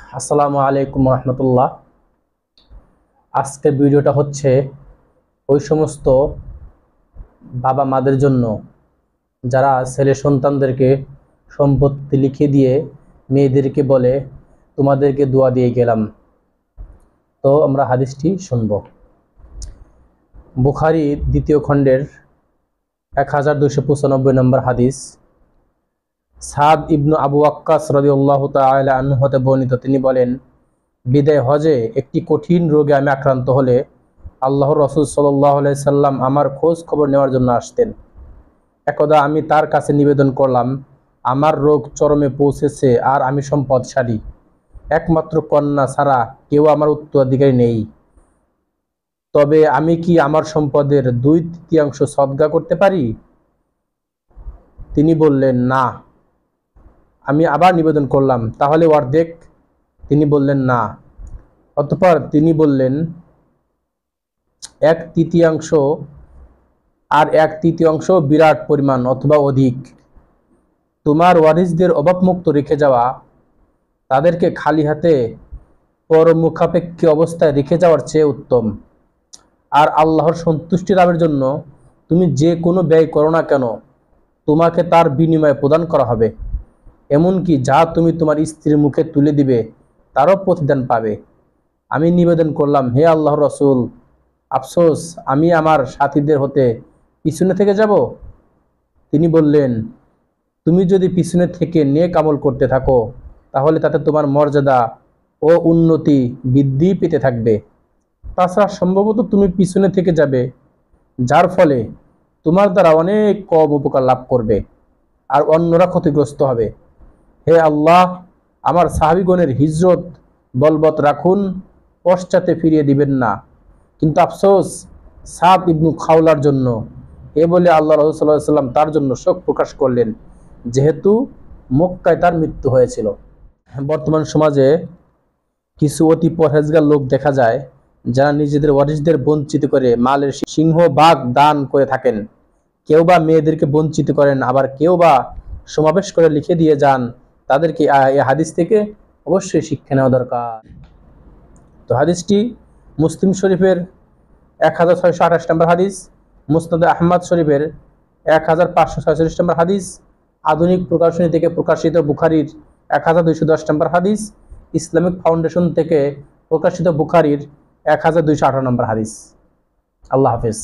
আসসালামু আলাইকুম রহমতুল্লাহ। আজকের ভিডিওটা হচ্ছে ওই সমস্ত বাবা মাদের জন্য যারা ছেলে সন্তানদেরকে সম্পত্তি লিখে দিয়ে মেয়েদেরকে বলে তোমাদেরকে দোয়া দিয়ে গেলাম। তো আমরা হাদিসটি শুনব। বুখারী দ্বিতীয় খণ্ডের 1295 নম্বর হাদিস। সাদ ইবনু আবু ওয়াক্কাস রাদিয়াল্লাহু তাআলা আনহু হতে বর্ণিত, তিনি বলেন, বিদায় হজে একটি কঠিন রোগে আমি আক্রান্ত হলে আল্লাহর রাসূল সাল্লাল্লাহু আলাইহি সাল্লাম আমার খোঁজ খবর নেওয়ার জন্য আসতেন। একদা আমি তার কাছে নিবেদন করলাম, আমার রোগ চরমে পৌঁছেছে আর আমি সম্পদশালী, একমাত্র কন্যা ছাড়া কেউ আমার উত্তরাধিকারী নেই। তবে আমি কি আমার সম্পদের 2/3 সদকা করতে পারি? তিনি বললেন, না। আমি আবার নিবেদন করলাম, তাহলে অর্ধেক? তিনি বললেন, না। অতঃপর তিনি বললেন, 1/3, আর 1/3 বিরাট পরিমাণ অথবা অধিক। তোমার ওয়ারিসদের অভাবমুক্ত রেখে যাওয়া, তাদেরকে খালি হাতে পরমুখাপেক্ষী অবস্থায় রেখে যাওয়ার চেয়ে উত্তম। আর আল্লাহর সন্তুষ্টি লাভের জন্য তুমি যে কোনো ব্যয় করো না কেন, তোমাকে তার বিনিময়ে প্রদান করা হবে, এমনকি যা তুমি তোমার স্ত্রীর মুখে তুলে দিবে তারও প্রতিদান পাবে। আমি নিবেদন করলাম, হে আল্লাহর রাসূল, আফসোস, আমি আমার সাথীদের হতে পিছনে থেকে যাব? তিনি বললেন, তুমি যদি পিছনে থেকে নেক আমল করতে থাকো তাহলে তাতে তোমার মর্যাদা ও উন্নতি বৃদ্ধি পেতে থাকবে। তাছাড়া সম্ভবত তুমি পিছনে থেকে যাবে, যার ফলে তোমার দ্বারা অনেক কম উপকার লাভ করবে আর অন্যরা ক্ষতিগ্রস্ত হবে। হে আল্লাহ, আমার সাহাবীগণের হিজরত বলবৎ রাখুন, পশ্চাতে ফিরিয়ে দিবেন না। কিন্তু আফসোস সাদ ইবনু খাওলার জন্য। এ বলে আল্লাহ রাসূল সাল্লাল্লাহু আলাইহি ওয়াসাল্লাম তার জন্য শোক প্রকাশ করলেন, যেহেতু মক্কায় তার মৃত্যু হয়েছিল। বর্তমান সমাজে কিছু অতি পরহেজগার লোক দেখা যায়, যারা নিজেদের ওয়ারিসদের বঞ্চিত করে মালের সিংহভাগ দান করে থাকেন। কেউ বা মেয়েদেরকে বঞ্চিত করেন, আবার কেউ বা সমাবেশ করে লিখে দিয়ে যান। তাদেরকে এই হাদিস থেকে অবশ্যই শিক্ষা নেওয়া দরকার। তো হাদিসটি মুসলিম শরীফের 1628 নম্বর হাদিস, মুসনাদে আহমদ শরীফের 1546 নম্বর হাদিস, আধুনিক প্রকাশনী থেকে প্রকাশিত বুখারীর 1210 নম্বর হাদিস, ইসলামিক ফাউন্ডেশন থেকে প্রকাশিত বুখারীর 1218 নম্বর হাদিস। আল্লাহ হাফেজ।